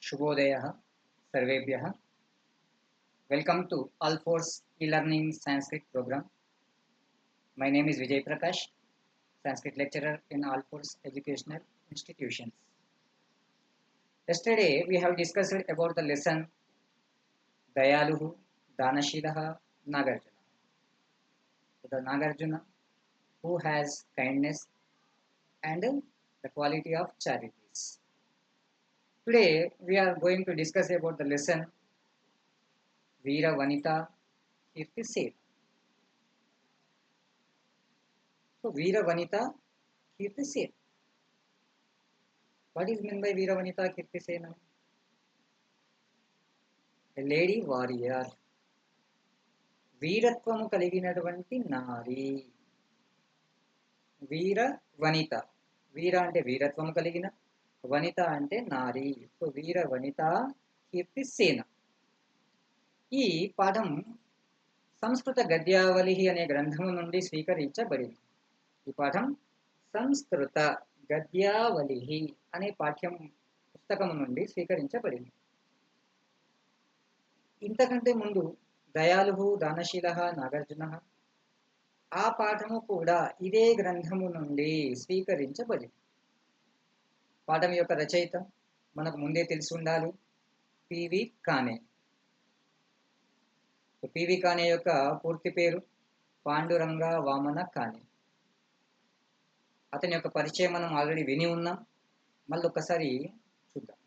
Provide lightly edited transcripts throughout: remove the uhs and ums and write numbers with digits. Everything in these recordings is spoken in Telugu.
Shubhodaya Sarvebhyah. Welcome to All Force e-learning Sanskrit program. My name is Vijay Prakash, Sanskrit lecturer in All Force educational institutions. Yesterday we have discussed about the lesson Dayaluhu, Danashilaha, Nagarjuna. The Nagarjuna who has kindness and the quality of charities. Today we are going to discuss about the lesson Veera Vanita Kirti Seth. So Veera Vanita Kirti Seth. What is meant by Veera Vanita Kirti Sena? A lady warrior. వీరత్వము కలిగినటువంటి నారి. వీర వనిత. వీర అంటే వీరత్వము కలిగిన, వనిత అంటే నారి. సో వీర వనిత కీర్తి సేన. ఈ పాఠం సంస్కృత గద్యావళి అనే గ్రంథము నుండి స్వీకరించబడింది. ఈ పాఠం సంస్కృత గద్యావళి అనే పాఠ్యం పుస్తకము నుండి స్వీకరించబడింది. ఇంతకంటే ముందు దయాలుహు, దానశీల, నాగార్జున ఆ పాఠము కూడా ఇదే గ్రంథము నుండి స్వీకరించబడింది. పాఠం యొక్క రచయిత మనకు ముందే తెలిసి ఉండాలి, పివి కానే. పివి కానే యొక్క పూర్తి పేరు పాండురంగ వామన కానే. అతని యొక్క పరిచయం మనం ఆల్రెడీ విని ఉన్నాం, మళ్ళీ ఒక్కసారి చూద్దాం.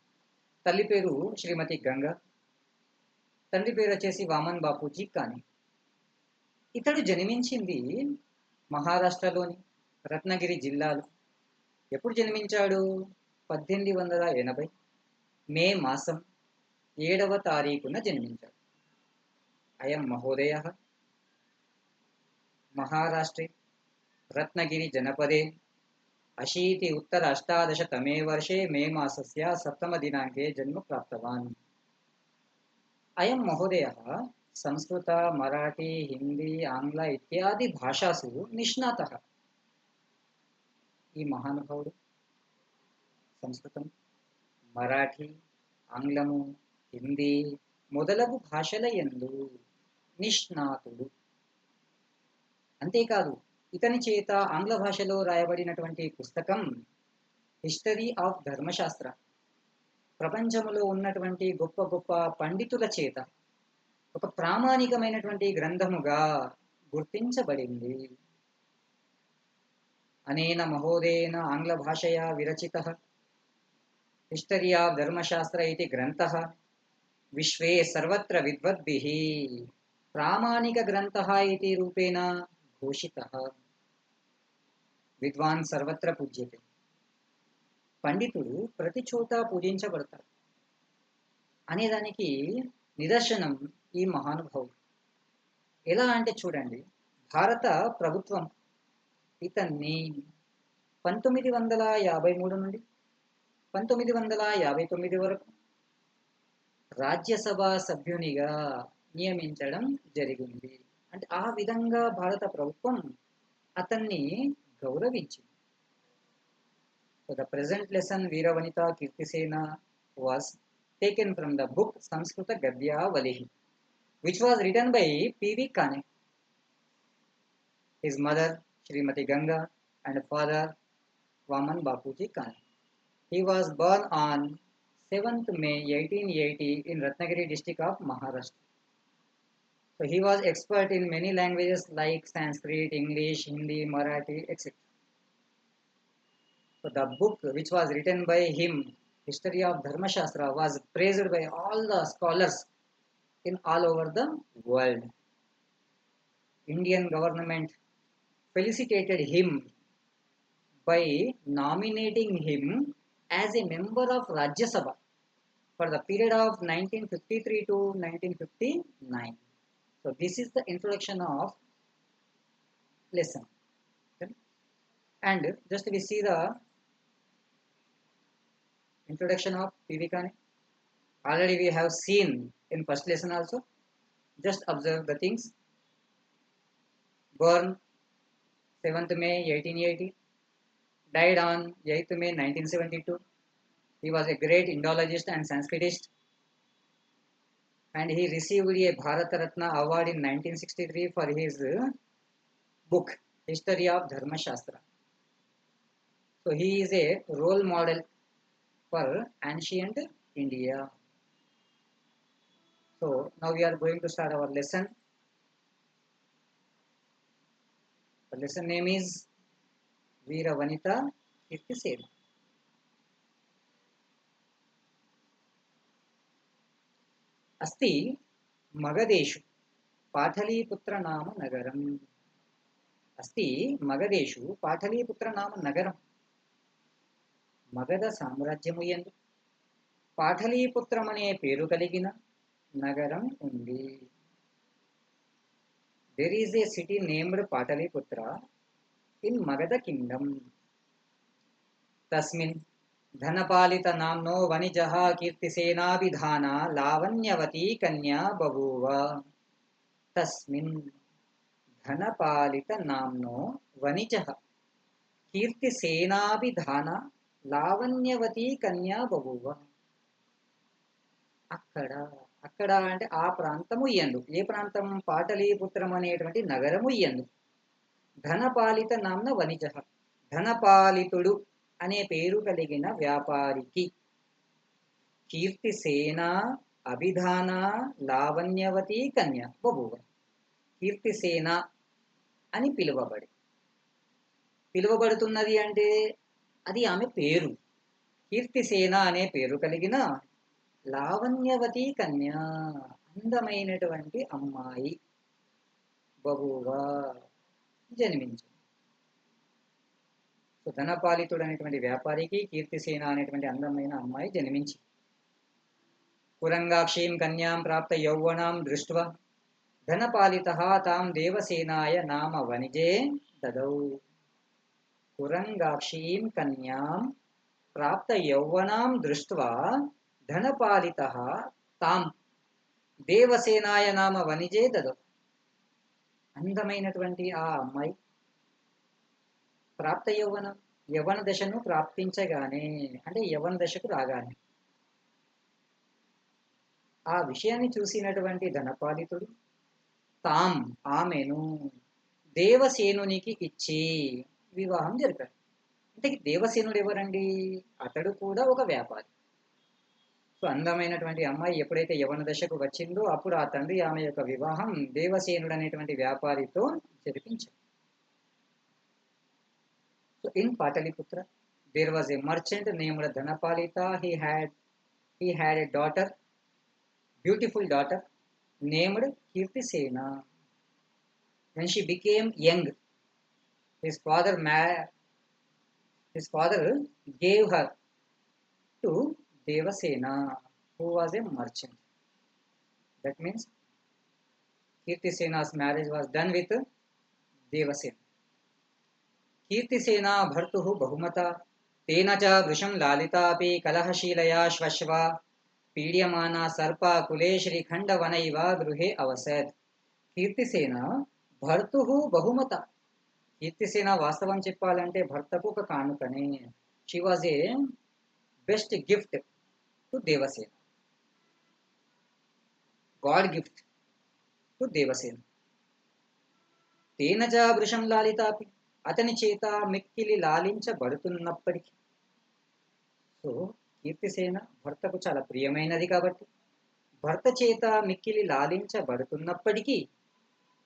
తల్లి పేరు శ్రీమతి గంగ, తండ్రి పేరు వచ్చేసి వామన్ బాపూజీ కానే. ఇతడు జన్మించింది మహారాష్ట్రలోని రత్నగిరి జిల్లాలో. ఎప్పుడు జన్మించాడు? 1880 మే మాసం 7వ తారీఖున జన్మించాడు. అయం మహోదయ మహారాష్ట్రే రత్నగిరి జనపదే 80-उत्तर-18तमे वर्षे मे मासस्य 7మ दिनाङ्के जन्म प्राप्तवान्. अयं महोदयः संस्कृत, मराठी, हिंदी, आंग्ल इत्यादि भाषासु निष्णातः. ఈ మహానుభావుడు సంస్కృతం, మరాఠీ, ఆంగ్లము, హిందీ మొదలగు భాషల యందు నిష్ణాతుడు. అంతేకాదు, ఇతని చేత ఆంగ్ల భాషలో రాయబడినటువంటి పుస్తకం హిస్టరీ ఆఫ్ ధర్మశాస్త్ర ప్రపంచంలో ఉన్నటువంటి గొప్ప గొప్ప పండితుల చేత ఒక ప్రామాణికమైనటువంటి గ్రంథముగా గుర్తించబడింది. అనేన మహోదయేన ఆంగ్ల భాషయా విరచితః హిస్టరీ ఆఫ్ ధర్మశాస్త్ర ఇతి గ్రంథః విశ్వే సర్వత్ర విద్వద్భిః ప్రామాణిక గ్రంథః ఇతి రూపేణ ఘోషితః. విద్వాన్ సర్వత్ర పూజ్యతే. పండితుడు ప్రతి చోట పూజించబడతాడు అనేదానికి నిదర్శనం ఈ మహానుభావుడు. ఎలా అంటే చూడండి, భారత ప్రభుత్వం ఇతన్ని 1953 నుండి 1959 వరకు రాజ్యసభ సభ్యునిగా నియమించడం జరిగింది. అంటే ఆ విధంగా భారత ప్రభుత్వం అతన్ని గౌరవించింది. So the present lesson Veera Vanita Kirti Sena was taken from the book Samskrita Gadyavali, which was written by P.V. Kane. His mother Srimati Ganga and father Vaman Bapuji Kane. He was born on 7th May 1880 in Ratnagiri district of Maharashtra. So he was expert in many languages like Sanskrit, English, Hindi, Marathi, etc. So the book which was written by him, History of Dharmashastra, was praised by all the scholars in all over the world. Indian government felicitated him by nominating him as a member of Rajya Sabha for the period of 1953 to 1959. So this is the introduction of lesson. Okay? And just we see the introduction of P.V. Kane. Already we have seen in first lesson also. Just observe the things. Born 7th May 1880, died on 8th May 1972. He was a great Indologist and Sanskritist, and he received a Bharat Ratna award in 1963 for his book History of Dharma Shastra. So he is a role model for ancient India. So now we are going to start our lesson. The lesson name is Veera Vanita Kirtisena. अस्ति मगधेषु पाटलीपुत्र नाम नगरम्. अस्ति मगधेषु पाटलीपुत्र नाम नगरम्. మగధ సామ్రాజ్యము యందు పాటలీపుత్రమనే పేరు కలిగిన నగరం ఉంది. There is a city named Pataliputra in Magadha kingdom. तस्मिन् धनपालित नाम्नो वणिजः कीर्तिसेनाभिधाना लावण्यवती कन्या बभूव. तस्मिन् धनपालित नाम्नो वणिजः कीर्तिसेनाभिधाना లావణ్యవతి కన్యా బభూవ. అక్కడ అక్కడ అంటే ఆ ప్రాంతము ఇయ్యందు. ఏ ప్రాంతం? పాటలీపుత్రం అనేటువంటి నగరము ఇయ్యందు. ధనపాలిత నామ్న వణిజ, ధనపాలితుడు అనే పేరు కలిగిన వ్యాపారికి కీర్తిసేన అభిధాన లావణ్యవతి కన్య బభూవ. కీర్తిసేన అని పిలువబడుతున్నది అంటే అది ఆమె పేరు. కీర్తిసేన అనే పేరు కలిగిన లావణ్యవతి కన్య, అందమైనటువంటి అమ్మాయి బభూవ జన్మించింది. సో ధనపాలితుడు అనేటువంటి వ్యాపారికి కీర్తిసేన అనేటువంటి అందమైన అమ్మాయి జన్మించింది. కురంగాక్షీం కన్యాం ప్రాప్త యౌవనాం దృష్ట్వా ధనపాలితః తాం దేవసేనాయ నామ వనిజే దదౌ. కురంగాక్షీం కన్యాం ప్రాప్త యౌవనాం దృష్ట్వా ధనపాలితః తాం దేవసేనాయ నామ వనిజే దదౌ. అందమైనటువంటి ఆ అమ్మాయి ప్రాప్త యవ్వన దశను ప్రాప్తించగానే, అంటే యవ్వన దశకు రాగానే ఆ విషయాన్ని చూసినటువంటి ధనపాలితుడు తాం ఆమెను దేవసేనునికి ఇచ్చి వివాహం జరిపాడు. అంటే దేవసేనుడు ఎవరండి? అతడు కూడా ఒక వ్యాపారి. సో అందమైనటువంటి అమ్మాయి ఎప్పుడైతే యవన దశకు వచ్చిందో అప్పుడు ఆ తండ్రి ఆమె యొక్క వివాహం దేవసేనుడు అనేటువంటి వ్యాపారితో జరిపించాడు. So in Pataliputra there was a merchant named Dhanapalita. he had a daughter, beautiful daughter named Kirtisena. When she became young, his father gave her to Devasena, who was a merchant. That means Kirtisena's marriage was done with Devasena. Kirtisena bhartuhu bahumata tena cha vrisham lalitapi kalahashilaya shvashva పీడ్యమానా సర్ప కులేశ్రీ ఖండవనైవ గృహే అవసత్. కీర్తిసేన భర్తుహు బహుమత. కీర్తిసేన వాస్తవం చెప్పాలంటే భర్తకు ఒక కానుకనే. She was a best gift to Devasena, god gift to Devasena. తేనజ వృషం లాలితాపి, అతని చేత మిక్కిలి లాలించబడుతున్నప్పటికీ. సో కీర్తిసేన భర్తకు చాలా ప్రియమైనది కాబట్టి భర్త చేత మిక్కిలి లాలించబడుతున్నప్పటికీ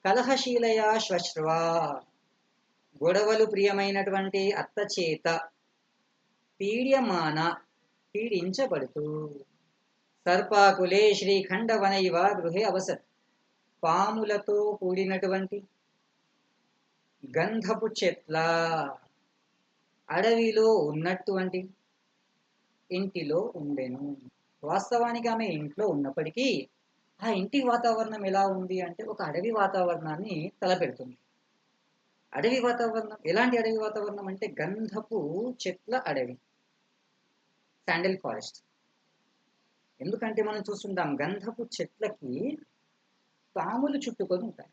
కలహశీలయ శ్వశ్రవ, గొడవలు ప్రియమైనటువంటి అత్త చేత పీడ్యమాన పీడించబడుతూ సర్పాకులే శ్రీఖండవనైవ గృహే అవసత్, పాములతో కూడినటువంటి గంధపు చెట్ల అడవిలో ఉన్నటువంటి ఇంటిలో ఉండెను. వాస్తవానికి ఆమె ఇంట్లో ఉన్నప్పటికీ ఆ ఇంటి వాతావరణం ఎలా ఉంది అంటే ఒక అడవి వాతావరణాన్ని తలపెడుతుంది. అడవి వాతావరణం ఎలాంటి అడవి వాతావరణం అంటే గంధపు చెట్ల అడవి, శాండిల్ ఫారెస్ట్. ఎందుకంటే మనం చూస్తుంటాం గంధపు చెట్లకి పాములు చుట్టుకొని ఉంటాయి.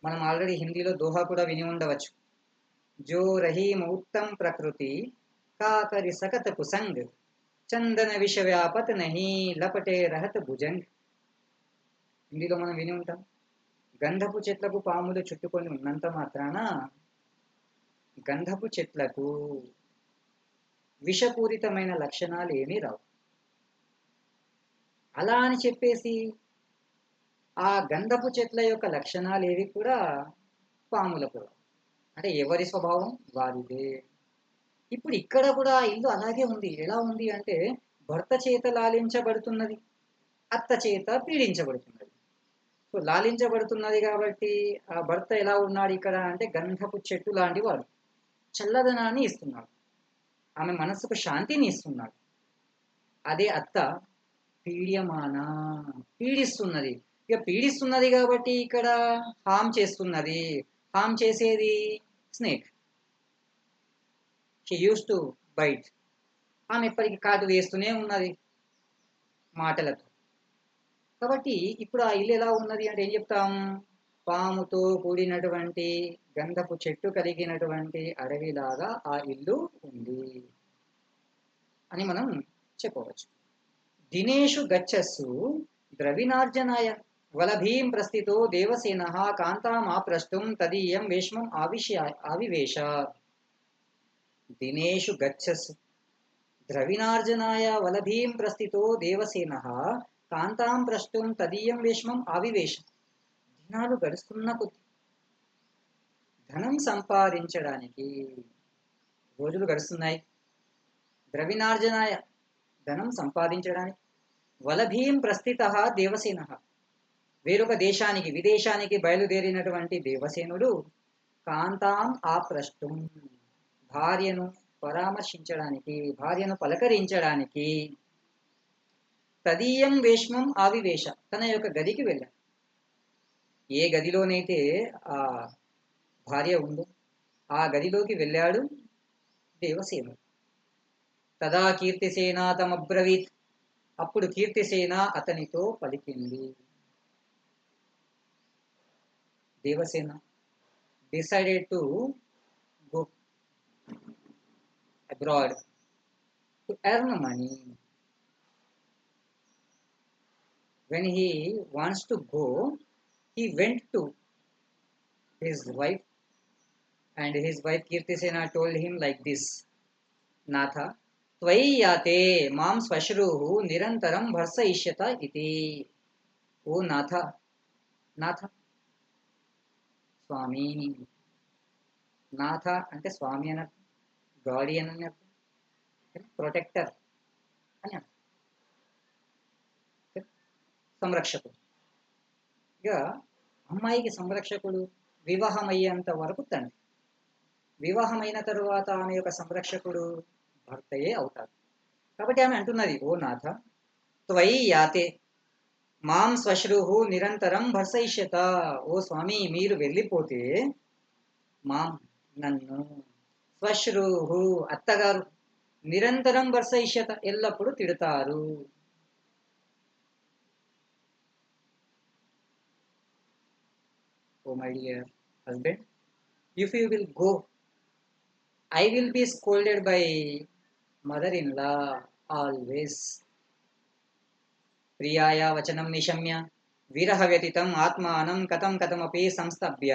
మనం ఆల్రెడీ హిందీలో దోహా కూడా విని ఉండవచ్చు. జో రహీం ఉత్తమ్ ప్రకృతి काकरि सकत कुसंग చందన విష వ్యాపత నహి లపటే రహత భుజంగ్. హిందీలో మనం విని ఉంటాం, గంధపు చెట్లకు పాములు చుట్టుకొని ఉన్నంత మాత్రాన గంధపు చెట్లకు విషపూరితమైన లక్షణాలు ఏమీ రావు. అలా అని చెప్పేసి ఆ గంధపు చెట్ల యొక్క లక్షణాలు ఏవి కూడా పాములకు రావు. అంటే ఎవరి స్వభావం వారిదే. ఇప్పుడు ఇక్కడ కూడా ఇల్లు అలాగే ఉంది. ఎలా ఉంది అంటే భర్త చేత లాలించబడుతున్నది, అత్త చేత పీడించబడుతున్నది. సో లాలించబడుతున్నది కాబట్టి ఆ భర్త ఎలా ఉన్నాడు ఇక్కడ అంటే గంధపు చెట్టు లాంటి వాడు, చల్లదనాన్ని ఇస్తున్నాడు, ఆమె మనసుకు శాంతిని ఇస్తున్నాడు. అదే అత్త పీడ్యమాన, పీడిస్తున్నది. ఇక పీడిస్తున్నది కాబట్టి ఇక్కడ హామ్ చేస్తున్నది. హామ్ చేసేది snake. She use to bite. ఆమె ఎప్పటికీ కాటు వేస్తూనే ఉన్నది మాటలతో. కాబట్టి ఇప్పుడు ఆ ఇల్లు ఎలా ఉన్నది అంటే ఏం చెప్తాం, పాముతో కూడినటువంటి గంధపు చెట్టు కలిగినటువంటి అడవిలాగా ఆ ఇల్లు ఉంది అని మనం చెప్పవచ్చు. దినేషు గచ్చస్సు ద్రవినార్జనాయ వలభీం ప్రస్థితో దేవసేన కాంతామాప్రష్టుం తదీయం వేష్మం ఆవివేశ. దినేషు గచ్చస్సు ద్రవినార్జనాయ వలభీం ప్రస్థితో దేవసేన కాంతాం ప్రష్టుం తదీయం వేష్మం ఆవివేశ. దినాలు గడుస్తున్న కొద్ది, ధనం సంపాదించడానికి రోజులు గడుస్తున్నాయి. ద్రవినార్జనాయ ధనం సంపాదించడానికి, వలభీం ప్రస్థిత దేవసేన వేరొక దేశానికి విదేశానికి బయలుదేరినటువంటి దేవసేనుడు కాంతాం ఆప్రష్టుం భార్యను పరామర్శించడానికి, భార్యను పలకరించడానికి, తదీయం వేష్మం ఆవివేశ తన యొక్క గదికి వెళ్ళాడు. ఏ గదిలోనైతే ఆ భార్య ఉందో ఆ గదిలోకి వెళ్ళాడు దేవసేనుడు. తదా కీర్తిసేన తమబ్రవీత్, అప్పుడు కీర్తిసేన అతనితో పలికింది. Devasena decided to go abroad to earn money. When he wants to go, he went to his wife, and his wife Kirtisena told him like this: Natha, त्वयि याते मां स्वश्रुः निरन्तरं भर्सयिष्यत इति. ఓ నాథ, నాథ స్వామి. నాథ అంటే స్వామి అని అర్థం, గార్డియన్ అని అర్థం, ప్రొటెక్టర్ అని అర్థం, సంరక్షకుడు. ఇక అమ్మాయికి సంరక్షకుడు వివాహం అయ్యేంత వరకు తండ్రి, వివాహమైన తరువాత ఆమె యొక్క సంరక్షకుడు భర్తయే అవుతాడు. కాబట్టి ఆమె అంటున్నది, ఓ నాథ, త్వయి యాతే మాం శ్వశ్రుహు నిరంతరం భర్సయిష్యత. ఓ స్వామి, మీరు వెళ్ళిపోతే మాం నన్ను, శ్వశ్రుహు అత్తగారు, నిరంతరం భర్సయిష్యత ఎల్లప్పుడూ తిడతారు. Oh my dear husband, if you will go, I will be scolded by mother-in-law always. ప్రియాయా వచనం నిశమ్య విరహ వ్యతితం ఆత్మానం కథం కథమపి సంస్థభ్య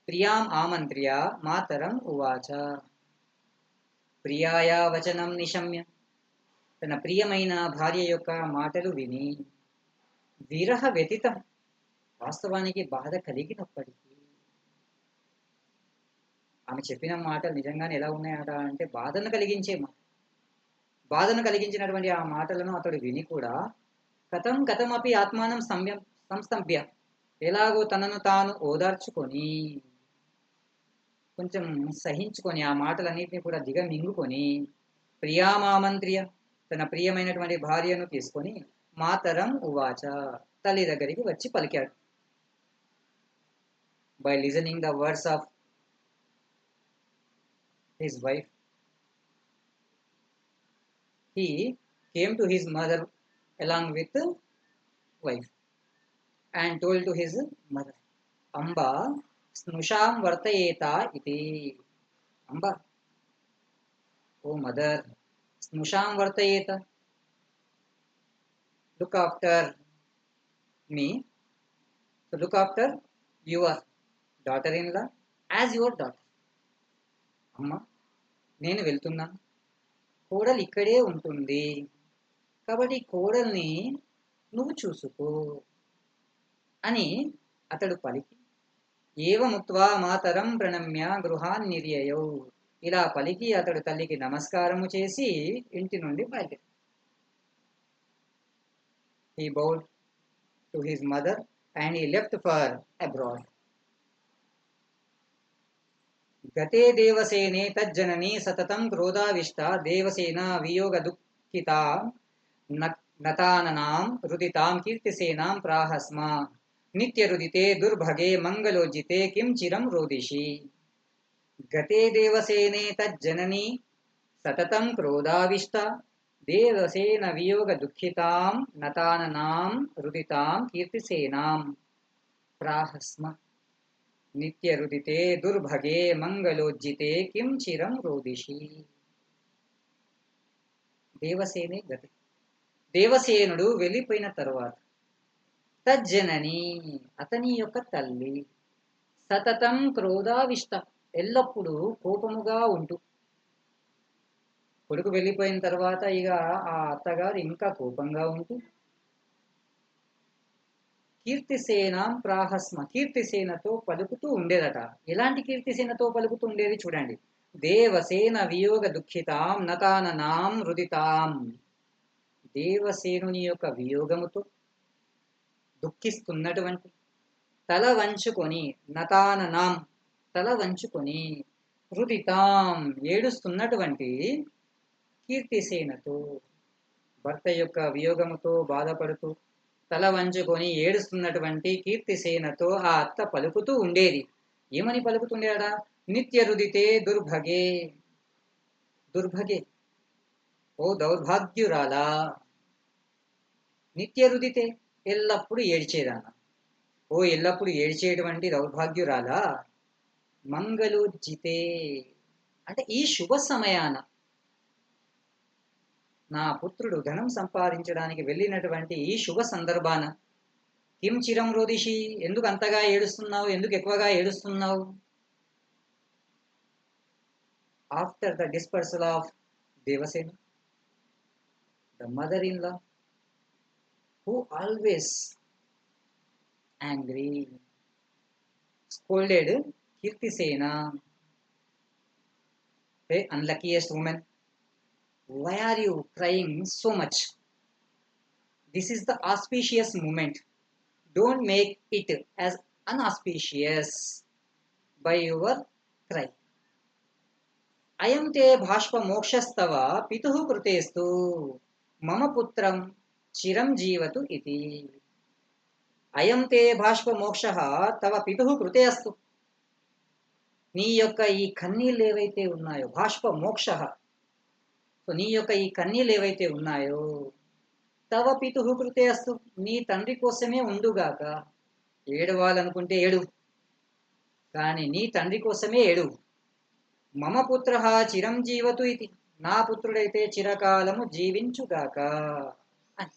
ప్రియాం ఆమంత్ర్య మాతరం ఉవాచ. ప్రియాయా వచనం నిశమ్య, తన ప్రియమైన భార్య యొక్క మాటలు విని, విరహ వ్యతితం వాస్తవానికి బాధ కలిగినప్పటికీ, ఆమె చెప్పిన మాటలు నిజంగానే ఎలా ఉన్నాయట అంటే బాధను కలిగించే మాట. బాధను కలిగించినటువంటి ఆ మాటలను అతడు విని కూడా కథం కథమపి ఆత్మానం సంస్థభ్య, ఎలాగో తనను తాను ఓదార్చుకొని, కొంచెం సహించుకొని, ఆ మాటలన్నింటినీ కూడా దిగమింగుకొని, ప్రియామామంత్ర్య, తన ప్రియమైనటువంటి భార్యను తీసుకొని, మాతరం ఉవాచ, తల్లి దగ్గరికి వచ్చి పలికాడు. By listening the words of his wife, he came to his mother along with wife and told to his mother, Amba snusham vartayeta iti. Amba, O mother, స్నుషాం వర్తయేత, look after me, so look after your daughter in law as your daughter. అమ్మ, నేను వెళ్తున్నాను, కోడలు ఇక్కడే ఉంటుంది, కాబట్టి కోడల్ని నువ్వు చూసుకో అని అతడు పలికి, ఏవముక్త్వా మాతరం ప్రణమ్య గృహాన్ నిర్యయౌ, ఇలా పలికి అతడు తల్లికి నమస్కారము చేసి ఇంటి నుండి బయలుదేరి. He bowed to his mother and he left for abroad. గతే దేవసేనే తజ్జననీ సతతం క్రోధావిష్టా దేవసేన వియోగ దుఃఖితా నతాననాం రుదితాం కీర్తిసేనాం ప్రాహస్మ నిత్యరుదితే దుర్భగే మంగళోజ్జితే కిం చిరం రోదిషి. గతే దేవసేనే తజ్జననీ సతతం క్రోధావిష్టా దేవసేన వియోగ దుఃఖితాం నతాననాం రుదితాం కీర్తిసేనాం ప్రాహస్మ నిత్యరుదితే దుర్భగే మంగళోజ్జితే కిం చిరం రోదిషి. దేవసేనే గతి, దేవసేనుడు వెళ్ళిపోయిన తరువాత తజ్జనని అతని యొక్క తల్లి సతతం క్రోధావిష్ట ఎల్లప్పుడూ కోపముగా ఉంటూ, కొడుకు వెళ్ళిపోయిన తర్వాత ఇక ఆ అత్తగారు ఇంకా కోపంగా ఉంటూ, కీర్తిసేనాం ప్రాహస్మ కీర్తిసేనతో పలుకుతూ ఉండేదట. ఎలాంటి కీర్తిసేనతో పలుకుతూ ఉండేది చూడండి. దేవసేన వియోగ దుఃఖితాం నతాననాం రుదితాం, దేవసేనుని యొక్క వియోగముతో దుఃఖిస్తున్నటువంటి, తల వంచుకొని నతాననాం తల వంచుకొని రుదితాం ఏడుస్తున్నటువంటి కీర్తిసేనతో, భర్త యొక్క వియోగముతో బాధపడుతూ తల వంచుకొని ఏడుస్తున్నటువంటి కీర్తిసేనతో ఆ అత్త పలుకుతూ ఉండేది. ఏమని పలుకుతుండేడా? నిత్య రుదితే దుర్భగే, దుర్భగే ఓ దౌర్భాగ్యురాలా, నిత్య రుదితే ఎల్లప్పుడూ ఏడ్చేదాన, ఓ ఎల్లప్పుడూ ఏడ్చేటువంటి దౌర్భాగ్యురాలా, మంగళోజ్జితే అంటే ఈ శుభ సమయాన నా పుత్రుడు ధనం సంపాదించడానికి వెళ్ళినటువంటి ఈ శుభ సందర్భాన కిం చిరం రోదిషి, ఎందుకు అంతగా ఏడుస్తున్నావు, ఎందుకు ఎక్కువగా ఏడుస్తున్నావు? After the dispersal of Devasena, the mother in law who always angry scolded Kirtisena, hey unluckiest woman, why are you crying so much? This is the auspicious moment. Don't make it as unauspicious by your cry. Ayam te bhashpa mokshastava pituh krutestu mama putram chiram jivatu iti. అయం తే బాష్ప మోక్ష తవ పితు కృతే అస్తు. నీ యొక్క ఈ కన్నీళ్ళు ఏవైతే ఉన్నాయో, బాష్ప మోక్ష, సో నీ యొక్క ఈ కన్నీళ్ళు ఏవైతే ఉన్నాయో, తవ పితు కృతే అస్తు నీ తండ్రి కోసమే ఉండుగాక. ఏడవాలనుకుంటే ఏడు, కానీ నీ తండ్రి కోసమే ఏడు. మమ పుత్ర చిరం జీవతు ఇది, నా పుత్రుడైతే చిరకాలము జీవించుగాక అని.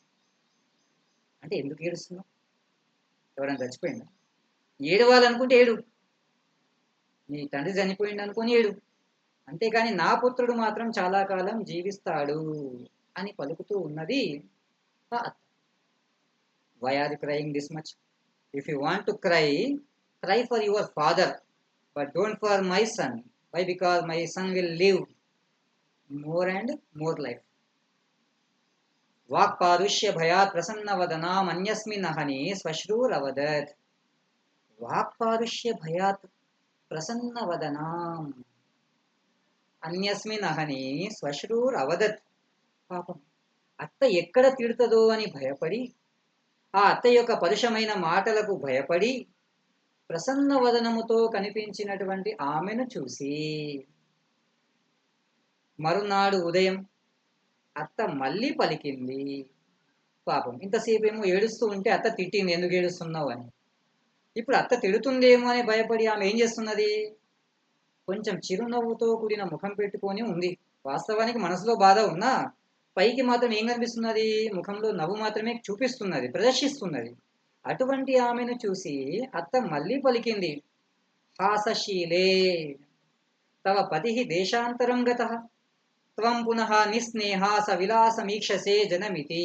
అంటే ఎందుకు ఏడుస్తున్నావు? ఎవరైనా చచ్చిపోయిందా? ఏడవాలనుకుంటే ఏడు, నీ తండ్రి చనిపోయింది అనుకుని ఏడు, అంతేకాని నా పుత్రుడు మాత్రం చాలా కాలం జీవిస్తాడు అని పలుకుతూ ఉన్నది ఆ అత్త. Why are you crying this much? If you want to cry, cry for your father, but don't for my son. Why? Because my son will live more and more life. వాక్పారుష్య భయాత్ ప్రసన్నవదనాం అన్యస్మిన్ అహని శ్వశ్రూరవదత్. వాక్పారుష్య భయాత్ ప్రసన్నవదనాం అన్యస్మిన్ అహని శ్వశ్రూరవదత్. పాపం అత్త ఎక్కడ తిడుతుందో అని భయపడి, ఆ అత్త యొక్క పరుషమైన మాటలకు భయపడి, ప్రసన్నవదనముతో కనిపించినటువంటి ఆమెను చూసి మరునాడు ఉదయం అత్త మళ్ళీ పలికింది. పాపం ఇంతసేపు ఏమో ఏడుస్తూ ఉంటే అత్త తిట్టింది, ఎందుకు ఏడుస్తున్నావు అని. ఇప్పుడు అత్త తిడుతుందేమో అని భయపడి ఆమె ఏం చేస్తున్నది? కొంచెం చిరునవ్వుతో కూడిన ముఖం పెట్టుకొని ఉంది. వాస్తవానికి మనసులో బాధ ఉన్నా పైకి మాత్రం ఏం కనిపిస్తున్నది? ముఖంలో నవ్వు మాత్రమే చూపిస్తున్నది, ప్రదర్శిస్తున్నది. అటువంటి ఆమెను చూసి అత్త మళ్ళీ పలికింది, హాసశీలే తవ పతి దేశాంతరం గతః త్వం పునః నిస్నేహాస విలాసమీక్షసే జనమితి.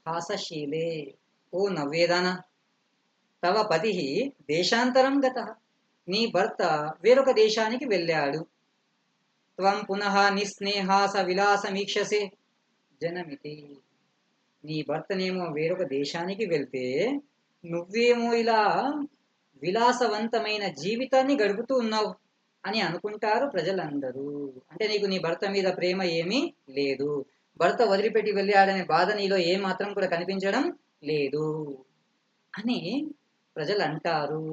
హాసశీలే, ఓ నవ్వేదాన, తవ పతి దేశాంతరం గతః, నీ భర్త వేరొక దేశానికి వెళ్ళాడు. త్వం పునః నిస్నేహాస విలాసమీక్షసే జనమితి, నీ భర్తనేమో వేరొక దేశానికి వెళ్తే నువ్వేమో ఇలా విలాసవంతమైన జీవితాన్ని గడుపుతూ ఉన్నావు అని అనుకుంటారు ప్రజలందరూ. అంటే నీకు నీ భర్త మీద ప్రేమ ఏమీ లేదు, భర్త వదిలిపెట్టి వెళ్ళాడనే బాధ నీలో ఏ మాత్రం కూడా కనిపించడం లేదు అని ప్రజలు అంటారు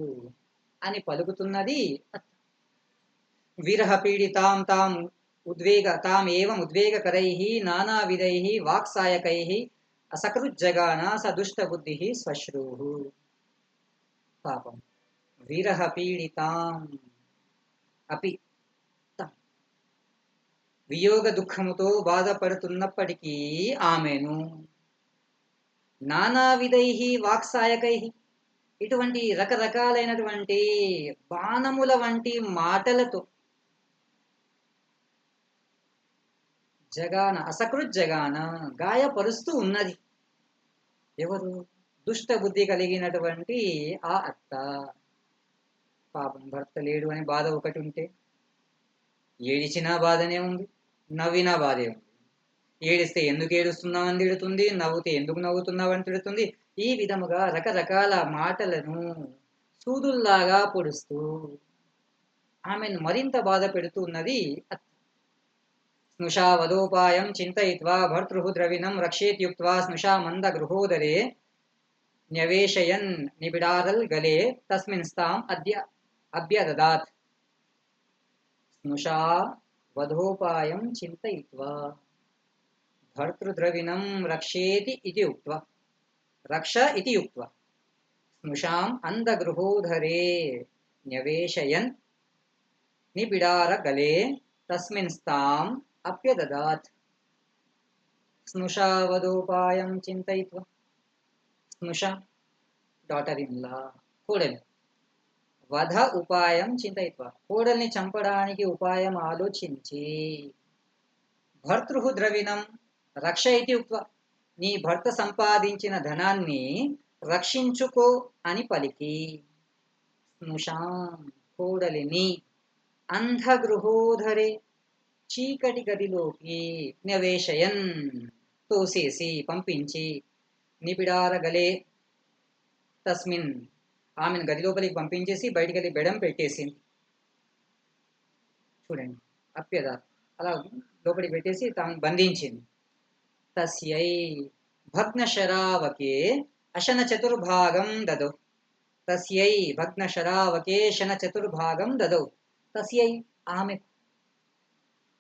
అని పలుకుతున్నది. విరహ పీడితాం తాం ఉద్వేగ తామేవం ఉద్వేగకరైః నానావిధైః వాక్సాయకైః అసకృజ్జగాన స దుష్టబుద్ధి శ్మశ్రూః. పాపం విరహ పీడితాం అపి, వియోగ దుఃఖముతో బాధపడుతున్నప్పటికీ ఆమెను నానావిధైః వాక్సాయకైః, ఇటువంటి రకరకాలైనటువంటి బాణముల వంటి మాటలతో జగాన అసకృజ్జగాన గాయపరుస్తూ ఉన్నది. ఎవరు? దుష్ట బుద్ధి కలిగినటువంటి ఆ అత్త. పాపం భర్త లేడు అని బాధ ఒకటి ఉంటే, ఏడిచినా బాధనే ఉంది, నవ్వినా బాధే ఉంది. ఏడిస్తే ఎందుకు ఏడుస్తున్నావని తిడుతుంది, నవ్వుతే ఎందుకు నవ్వుతున్నావని తిడుతుంది. ఈ విధముగా రకరకాల మాటలను సూదుల్లాగా పొడుస్తూ ఆమెను మరింత బాధ పెడుతూ ఉన్నది. స్నుషా వదోపాయం చింతయిత్వా భర్తృ ద్రవిణం రక్షేత్యుక్త్వా స్నుషా మంద గృహోదరే న్యవేశయన్ నిబిడారల్ గలే తస్మిన్ స్థాం అద్య అభ్యదదాత్. స్నుషా వధోపాయం చింతయిత్వా భర్తృద్రవిణం రక్షేతి ఇతి ఉక్త్వా, రక్ష ఇతి ఉక్త్వా స్నుషాం అందగృహోదరే న్యవేశయన్ నిబిడార గలే తస్మిన్ స్థాం అప్యదదాత్. స్నుషా వధోపాయం చింతయిత్వా, స్నుష డాటర్ ఇన్ లా, కోడలు, వధ ఉపాయం చింతయిత్వా, కోడల్ని చంపడానికి ఉపాయం ఆలోచించి, భర్తృ ద్రవిణం రక్ష ఇతి ఉక్త్వా, నీ భర్త సంపాదించిన ధనాన్ని రక్షించుకో అని పలికి, స్నుషాం కోడలిని, అంధగృహోధరే చీకటి గదిలోకి, న్యవేశయన్ తోసేసి పంపించి, నిబిడారగలే తస్మిన్ ఆమెను గది లోపలికి పంపించేసి బయటికి వెళ్ళి బెడం పెట్టేసింది. చూడండి, అప్యద అలా లోపలికి పెట్టేసి తాను బంధించింది. తస్యై భగ్న శరావకే అశన చతుర్భాగం దదౌ, తస్యై భగ్న శరావకే శన చతుర్భాగం దదౌ. తస్యై ఆమె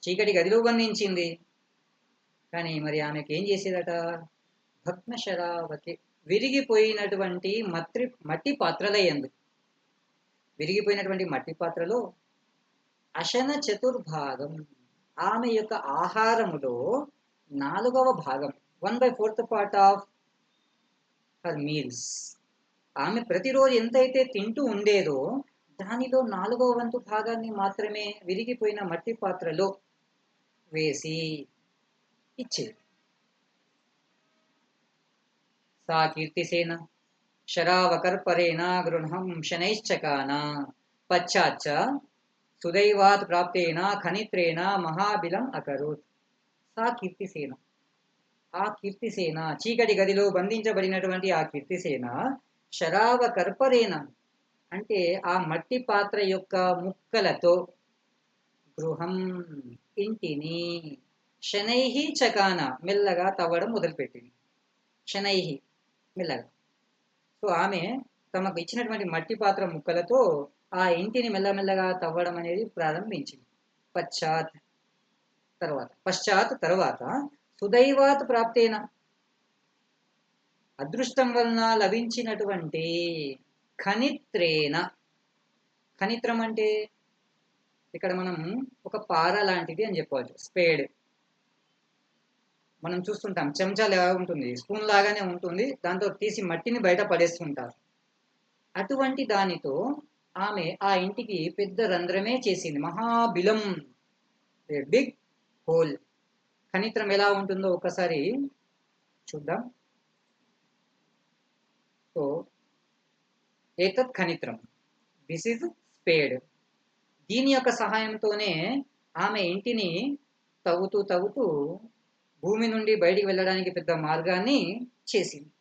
చీకటి గదిలో బంధించింది, కానీ మరి ఆమెకి ఏం చేసేదట? భగ్న శరావకే, విరిగిపోయినటువంటి మట్టి పాత్రలయందు, విరిగిపోయినటువంటి మట్టి పాత్రలో అశన చతుర్భాగం, ఆమె యొక్క ఆహారములో 4వ భాగం, 1/4 పార్ట్ ఆఫ్ హర్ మీల్స్, ఆమె ప్రతిరోజు ఎంతైతే తింటూ ఉండేదో దానిలో 4వ వంతు భాగాన్ని మాత్రమే విరిగిపోయిన మట్టి పాత్రలో వేసి ఇచ్చేది. సా కీర్తిసేన శరావకర్పరేణ గృహం శనైశ్చకాన పశ్చాచ్చ సుదైవాత్ ప్రాప్తేన ఖనిత్రేణ మహాబిలం అకరోత్. సా కీర్తిసేన, ఆ కీర్తిసేన, చీకటి గదిలో బంధించబడినటువంటి ఆ కీర్తిసేన శరావకర్పరేణ అంటే ఆ మట్టి పాత్ర యొక్క ముక్కలతో గృహం ఇంటిని శనైహి చకాన మెల్లగా తవ్వడం మొదలుపెట్టింది. శనైహి మెల్లగా. సో ఆమె తమకు ఇచ్చినటువంటి మట్టి పాత్ర ముక్కలతో ఆ ఇంటిని మెల్లమెల్లగా తవ్వడం అనేది ప్రారంభించింది. పశ్చాత్ తర్వాత సుదైవాత్ ప్రాప్తేన, అదృష్టం వలన లభించినటువంటి ఖనిత్రేణ, ఖనిత్రం అంటే ఇక్కడ మనం ఒక పార లాంటిది అని చెప్పవచ్చు. స్పేడ్ మనం చూస్తుంటాం, చెంచాలు ఎలా ఉంటుంది, స్పూన్ లాగానే ఉంటుంది, దాంతో తీసి మట్టిని బయట పడేస్తుంటారు. అటువంటి దానితో ఆమె ఆ ఇంటికి పెద్ద రంధ్రమే చేసింది, మహాబిలం, బిగ్ హోల్. ఖనిత్రం ఎలా ఉంటుందో ఒకసారి చూద్దాం. సో ఏతత్ ఖనిత్రం, దిస్ ఇస్ స్పేడ్. దీని యొక్క సహాయంతోనే ఆమె ఇంటిని తవ్వుతూ తవ్వుతూ భూమి నుండి బయటికి వెళ్ళడానికి పెద్ద మార్గాన్ని చేసింది.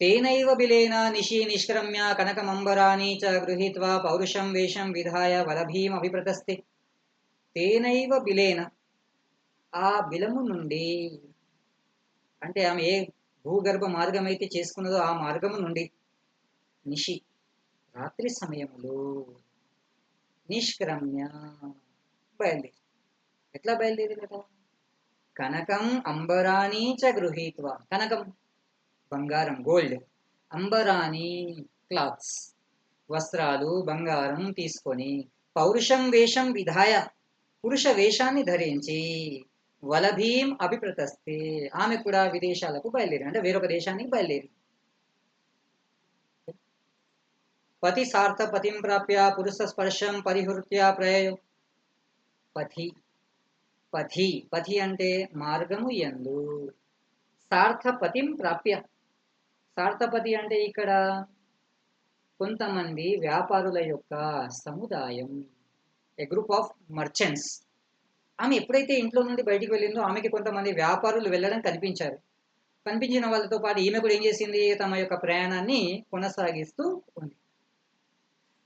తేనైవ బిలేన నిశి నిష్క్రమ్య కనకమంబరాని చ గృహీత్వా పౌరుషం వేషం విధాయ వలభీం అభిప్రతస్తే. తేనైవ బిలేన, ఆ బిలము నుండి, అంటే ఆమె ఏ భూగర్భ మార్గం అయితే చేసుకున్నదో ఆ మార్గము నుండి, నిశి రాత్రి సమయములో, నిష్క్రమ్య బయలుదేరి. ఎట్లా బయలుదేరి కదా, కనకం అంబరాని చ గృహీత్వా, కనకం బంగారం, గోల్డ్, అంబరాని క్లాత్స్ వస్త్రాలు, బంగారం తీసుకొని, పౌరుషం వేషం విధాయ పురుష వేషాన్ని ధరించి, వలభీం అభిప్రతస్తే ఆమె కూడా విదేశాలకు బయలుదేరి, అంటే వేరొక దేశానికి బయలుదేరి. పతి సార్థ పతిం ప్రాప్య పురుష స్పర్శం పరిహృత్య ప్రయయో. పథి, పథి, పథి అంటే మార్గము యందు, సార్థపతిం ప్రాప్య, సార్థపతి అంటే ఇక్కడ కొంతమంది వ్యాపారుల యొక్క సముదాయం, ఏ గ్రూప్ ఆఫ్ మర్చెంట్స్. ఆమె ఎప్పుడైతే ఇంట్లో నుండి బయటికి వెళ్ళిందో ఆమెకి కొంతమంది వ్యాపారులు వెళ్ళడం కనిపించారు. కనిపించిన వాళ్ళతో పాటు ఈమె కూడా ఏం చేసింది, తమ యొక్క ప్రయాణాన్ని కొనసాగిస్తూ ఉంది.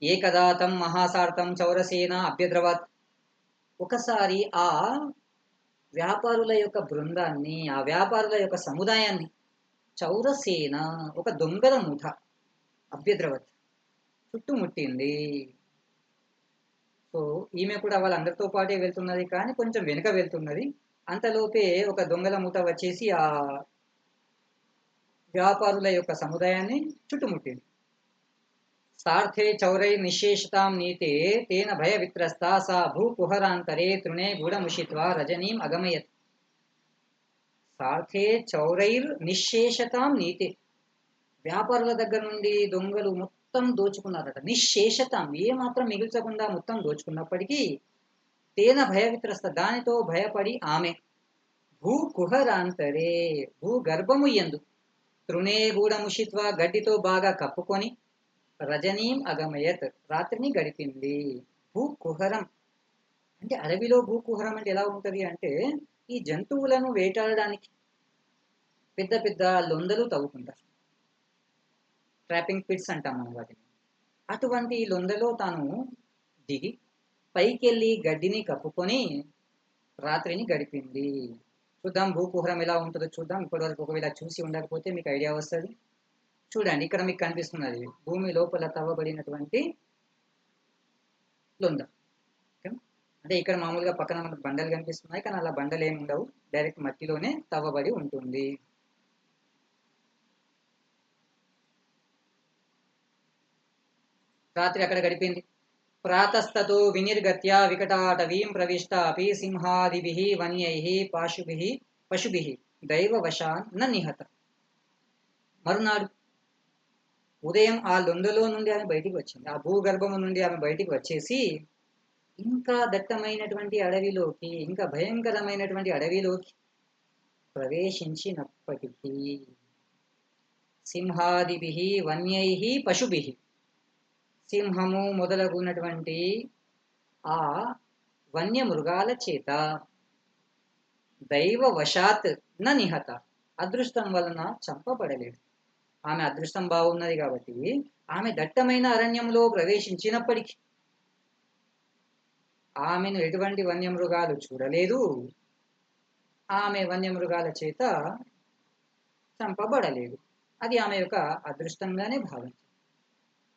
ఏకదా తం మహాసార్థం చౌరసేన అభ్యద్రవత్. ఒకసారి ఆ వ్యాపారుల యొక్క బృందాన్ని, ఆ వ్యాపారుల యొక్క సముదాయాన్ని, చౌరసేన ఒక దొంగల ముఠ, అభ్యద్రవత్ చుట్టుముట్టింది. సో ఈమె కూడా వాళ్ళందరితో పాటే వెళ్తున్నది, కానీ కొంచెం వెనుక వెళ్తున్నది. అంతలోపే ఒక దొంగల ముఠ వచ్చేసి ఆ వ్యాపారుల యొక్క సముదాయాన్ని చుట్టుముట్టింది. సార్థే చౌరై నిశేషతాం నీతే తేన భయ విత్రస్త సా భూ కుహరాంతరే తృణే గూఢముషిత్వా రజనీం అగమయత్. సార్థే చౌరైర్ నిశేషతాం నీతే, వ్యాపారుల దగ్గర నుండి దొంగలు మొత్తం దోచుకున్నారట. నిశేషతాం, ఏ మాత్రం మిగిల్చకుండా మొత్తం దోచుకున్నప్పటికీ, తేన భయ విత్రస్త దానితో భయపడి ఆమె, భూ కుహరాంతరే భూగర్భము యందు, తృణే గూఢముషిత్వ గడ్డితో బాగా కప్పుకొని, రజనీం అగమయత్ రాత్రిని గడిపింది. భూకుహరం అంటే అడవిలో భూకుహరం అంటే ఎలా ఉంటుంది అంటే, ఈ జంతువులను వేటాడడానికి పెద్ద పెద్ద లొందలు తవ్వుకుంటారు, ట్రాపింగ్ పిట్స్ అంటాం మనం వాటిని. అటువంటి లొందలో తాను దిగి పైకెళ్ళి గడ్డిని కప్పుకొని రాత్రిని గడిపింది. చూద్దాం భూకుహరం ఎలా ఉంటుందో చూద్దాం. ఇప్పటివరకు ఒకవేళ చూసి ఉండకపోతే మీకు ఐడియా వస్తుంది. చూడండి, ఇక్కడ మీకు కనిపిస్తున్నది భూమి లోపల తవ్వబడినటువంటి లొంద. అంటే ఇక్కడ మామూలుగా పక్కన మనకు బండలు కనిపిస్తున్నాయి, కానీ అలా బండలు ఏమి ఉండవు, డైరెక్ట్ మట్టిలోనే తవ్వబడి ఉంటుంది. రాత్రి అక్కడ గడిపింది. ప్రాతస్తతో వినిర్గత్య వికటాటవీం ప్రవిష్ట అపి సింహాదిభిః వన్యైః పశుభిః దైవవశాన్ న నిహత. మరునాడు ఉదయం ఆ లొందలో నుండి ఆమె బయటికి వచ్చింది, ఆ భూగర్భము నుండి ఆమె బయటికి వచ్చేసి ఇంకా దట్టమైనటువంటి అడవిలోకి, ఇంకా భయంకరమైనటువంటి అడవిలోకి ప్రవేశించినప్పటికీ, సింహాదిభిః వన్యైః పశుభిః, సింహము మొదలగునటువంటి ఆ వన్యమృగాల చేత, దైవవశాత్ న నిహత అదృష్టం వలన చంపబడలేదు. ఆమె అదృష్టం బాగున్నది కాబట్టి ఆమె దట్టమైన అరణ్యంలో ప్రవేశించినప్పటికీ ఆమెను ఎటువంటి వన్యమృగాలు చూడలేదు, ఆమె వన్యమృగాల చేత చంపబడలేదు. అది ఆమె యొక్క అదృష్టంగానే భావించింది.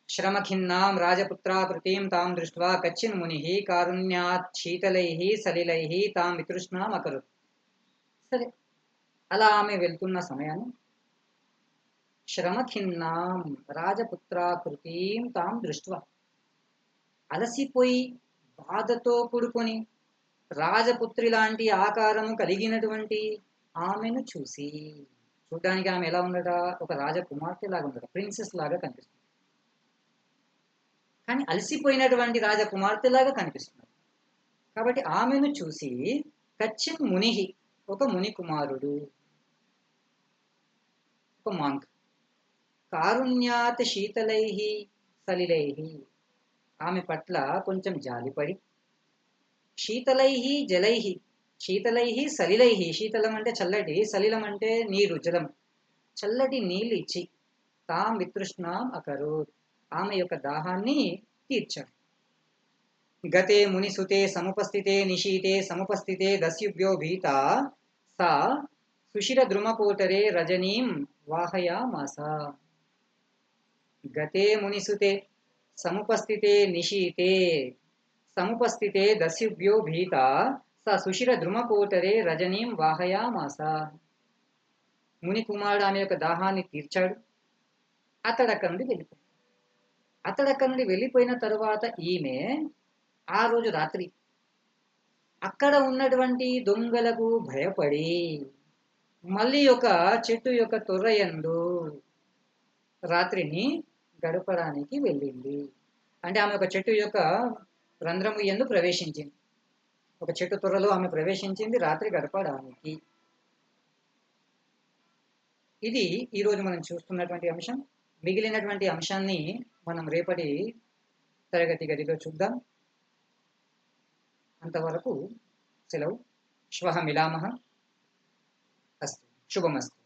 శ్రమఖిన్నాం రాజపుత్రాకృతిం తాం దృష్ట్వా కచ్చిన్ ముని కారుణ్యాత్ శీతలైః సలిలైః తాం వితృష్ణాం అకరుత్. సరే, అలా ఆమె వెళ్తున్న సమయాన్ని శ్రమఖిన్నాం రాజపుత్రాకృతిం తాం దృష్ట్వా, అలసిపోయి బాధతో కూడుకొని రాజపుత్రి లాంటి ఆకారము కలిగినటువంటి ఆమెను చూసి, చూడడానికి ఆమె ఎలా ఉండట, ఒక రాజకుమార్తె లాగా ఉండట, ప్రిన్సెస్ లాగా కనిపిస్తుంది. కానీ అలసిపోయినటువంటి రాజకుమార్తె లాగా కనిపిస్తుంది. కాబట్టి ఆమెను చూసి కచ్చిన్ ముని, ఒక ముని కుమారుడు, ఒక మాంక్, కారుణ్యాత్ శీతలై సలిలై, ఆమె పట్ల కొంచెం జాలిపడి, శీతలై జలై, శీతలై సలిలై, శీతలం అంటే చల్లటి, సలిలం అంటే నీరు, జలం, చల్లటి నీళ్ళు ఇచ్చి తాం వితృష్ణాం అకరోత్, ఆమె యొక్క దాహాన్ని తీర్చాడు. గతే మునిసుతే సముపస్థితే నిశీతే సముపస్థితే దస్యుభ్యో భీత సా సుశిర ద్రుమకోటరే రజనీం వాహయామాస. గతే మునిసుతే సముపస్థితే నిశీతే సముపస్థితే దస్యుభ్యో భీత స సుశిర ద్రుమకోటరే రజనీం వాహయామాస. ముని కుమారుడు ఆమె యొక్క దాహాన్ని తీర్చాడు. అతడక్కడి నుండి వెళ్ళిపోయాడు. అతడక్కడి నుండి వెళ్ళిపోయిన తరువాత ఈమె ఆ రోజు రాత్రి అక్కడ ఉన్నటువంటి దొంగలకు భయపడి మళ్ళీ ఒక చెట్టు యొక్క తొర్రయందు రాత్రిని గడపడానికి వెళ్ళింది. అంటే ఆమె ఒక చెట్టు యొక్క రంధ్రము యందు ప్రవేశించింది. ఒక చెట్టు తొర్రలో ఆమె ప్రవేశించింది రాత్రి గడపడానికి. ఇది ఈరోజు మనం చూస్తున్నటువంటి అంశం. మిగిలినటువంటి అంశాన్ని మనం రేపటి తరగతి గదిలో చూద్దాం. అంతవరకు సెలవు. శ్వః మిలామః. అస్తు. శుభమస్తు.